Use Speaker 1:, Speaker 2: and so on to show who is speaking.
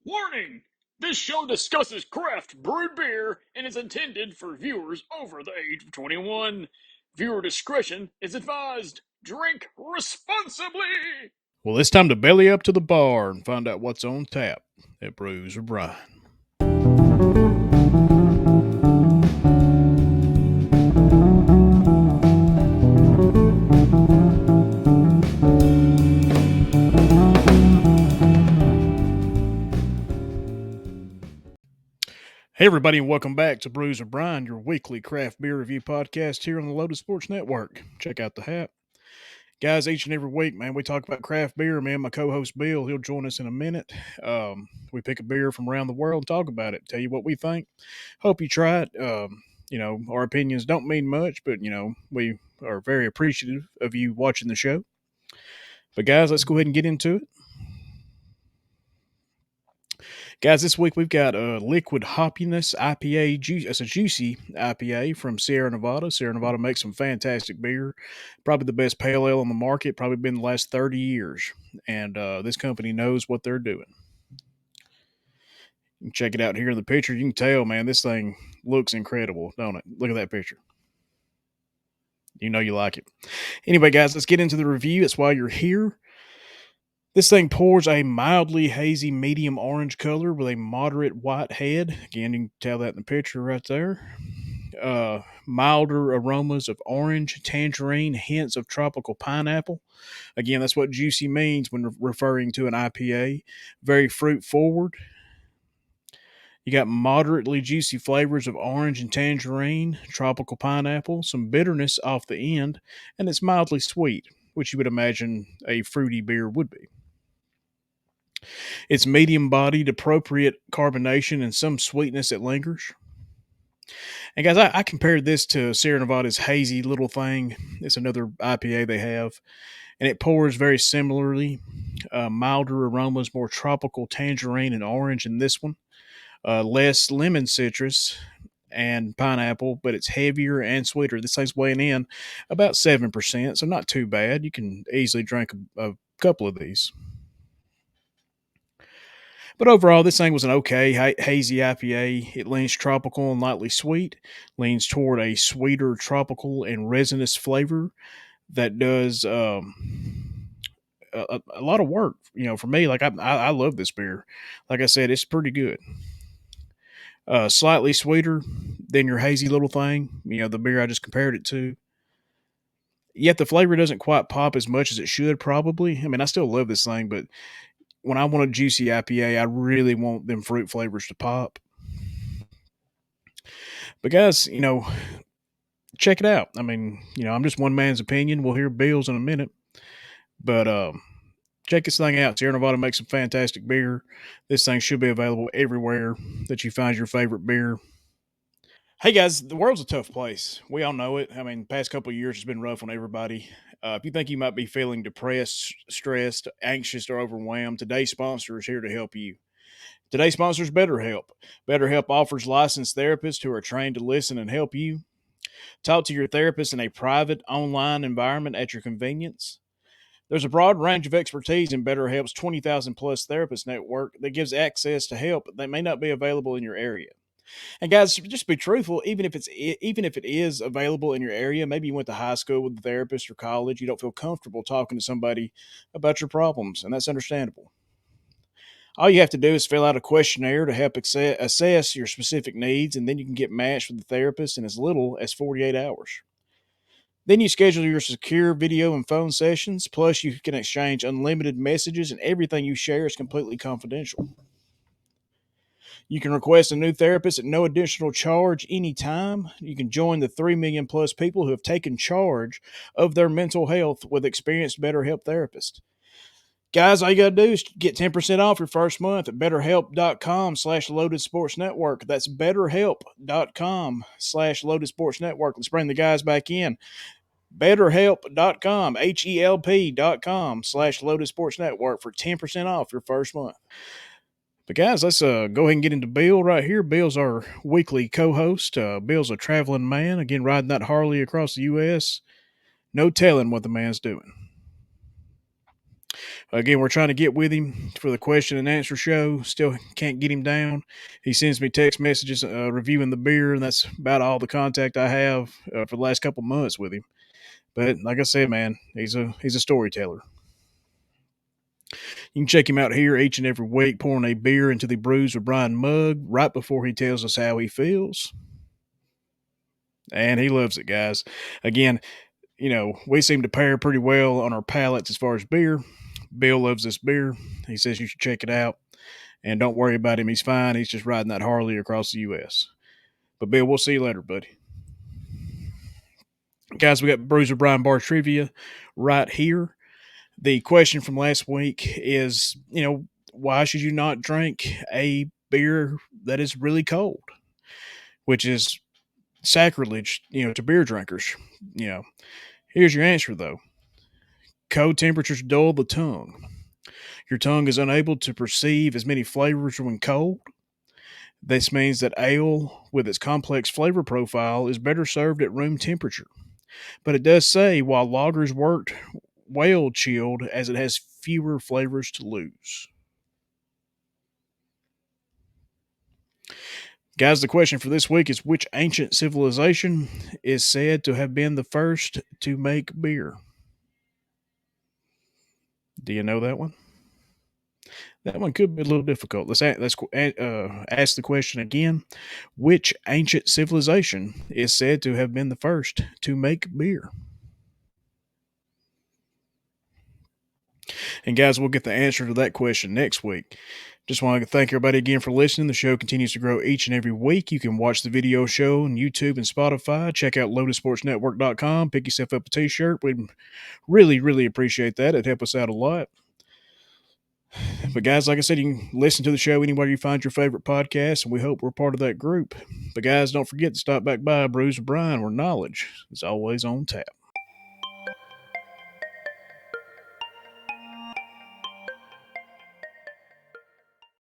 Speaker 1: Warning! This show discusses craft brewed beer and is intended for viewers over the age of 21. Viewer discretion is advised. Drink responsibly!
Speaker 2: Well, it's time to belly up to the bar and find out what's on tap at Brews or Brian. Hey, everybody, and welcome back to Brews or Brian, your weekly craft beer review podcast here on the Lotus Sports Network. Check out the hat. Guys, each and every week, man, we talk about craft beer. Man, my co-host Bill, he'll join us in a minute. We pick a beer from around the world and talk about it, tell you what we think. Hope you try it. Our opinions don't mean much, but, we are very appreciative of you watching the show. But, guys, let's go ahead and get into it. Guys, this week we've got a Liquid Hoppiness IPA. It's a Juicy IPA from Sierra Nevada. Sierra Nevada makes some fantastic beer. Probably the best pale ale on the market. Probably been the last 30 years. And this company knows what they're doing. You can check it out here in the picture. You can tell, man, this thing looks incredible, don't it? Look at that picture. You know you like it. Anyway, guys, let's get into the review. That's why you're here. This thing pours a mildly hazy medium orange color with a moderate white head. Again, you can tell that in the picture right there. Milder aromas of orange, tangerine, hints of tropical pineapple. Again, that's what juicy means when referring to an IPA. Very fruit forward. You got moderately juicy flavors of orange and tangerine, tropical pineapple, some bitterness off the end, and it's mildly sweet, which you would imagine a fruity beer would be. It's medium bodied, appropriate carbonation, and some sweetness that lingers. And guys, I compared this to Sierra Nevada's Hazy Little Thing. It's another IPA they have, and it pours very similarly. Milder aromas, more tropical tangerine and orange in this one. Less lemon citrus and pineapple, but it's heavier and sweeter. This thing's weighing in about 7%, so not too bad. You can easily drink a couple of these. But overall, this thing was an okay hazy IPA. It leans tropical and lightly sweet, leans toward a sweeter tropical and resinous flavor that does a lot of work. For me, like I love this beer. Like I said, it's pretty good. Slightly sweeter than your hazy little thing. The beer I just compared it to. Yet the flavor doesn't quite pop as much as it should, probably. I mean, I still love this thing, but when I want a juicy IPA, I really want them fruit flavors to pop. But guys, check it out. I mean, I'm just one man's opinion. We'll hear Bill's in a minute. But check this thing out. Sierra Nevada makes some fantastic beer. This thing should be available everywhere that you find your favorite beer. Hey guys, the world's a tough place. We all know it. I mean, the past couple of years has been rough on everybody. If you think you might be feeling depressed, stressed, anxious, or overwhelmed, today's sponsor is here to help you. Today's sponsor is BetterHelp. BetterHelp offers licensed therapists who are trained to listen and help you. Talk to your therapist in a private, online environment at your convenience. There's a broad range of expertise in BetterHelp's 20,000 plus therapist network that gives access to help that may not be available in your area. And guys, just be truthful. Even if it is available in your area, maybe you went to high school with a therapist or college, you don't feel comfortable talking to somebody about your problems, and that's understandable. All you have to do is fill out a questionnaire to help assess your specific needs, and then you can get matched with a therapist in as little as 48 hours. Then you schedule your secure video and phone sessions, plus you can exchange unlimited messages, and everything you share is completely confidential. You can request a new therapist at no additional charge anytime. You can join the 3 million plus people who have taken charge of their mental health with experienced BetterHelp therapists. Guys, all you got to do is get 10% off your first month at betterhelp.com/Loaded Sports Network. That's betterhelp.com/Loaded Sports Network. Let's bring the guys back in. BetterHelp.com, HELP.com/Loaded Sports Network for 10% off your first month. But guys, let's go ahead and get into Bill right here. Bill's our weekly co-host. Bill's a traveling man, again, riding that Harley across the U.S. No telling what the man's doing. Again, we're trying to get with him for the question and answer show. Still can't get him down. He sends me text messages reviewing the beer, and that's about all the contact I have for the last couple months with him. But like I said, man, he's a storyteller. You can check him out here each and every week, pouring a beer into the Brews with Brian mug right before he tells us how he feels. And he loves it, guys. Again, we seem to pair pretty well on our palates as far as beer. Bill loves this beer. He says you should check it out. And don't worry about him. He's fine. He's just riding that Harley across the U.S. But, Bill, we'll see you later, buddy. Guys, we got Brews with Brian Bar Trivia right here. The question from last week is, why should you not drink a beer that is really cold? Which is sacrilege, to beer drinkers. Here's your answer, though. Cold temperatures dull the tongue. Your tongue is unable to perceive as many flavors when cold. This means that ale, with its complex flavor profile, is better served at room temperature. But it does say, while lagers worked well chilled, as it has fewer flavors to lose. Guys, the question for this week is, which ancient civilization is said to have been the first to make beer? Do you know that one? That one could be a little difficult. Let's ask the question again. Which ancient civilization is said to have been the first to make beer? And guys, we'll get the answer to that question next week. Just want to thank everybody again for listening. The show continues to grow each and every week. You can watch the video show on YouTube and Spotify. Check out lotusportsnetwork.com. Pick yourself up a t-shirt. We'd really, really appreciate that. It'd help us out a lot. But guys, like I said, you can listen to the show anywhere you find your favorite podcast, and we hope we're part of that group. But guys, don't forget to stop back by Brews with Brian, where knowledge is always on tap.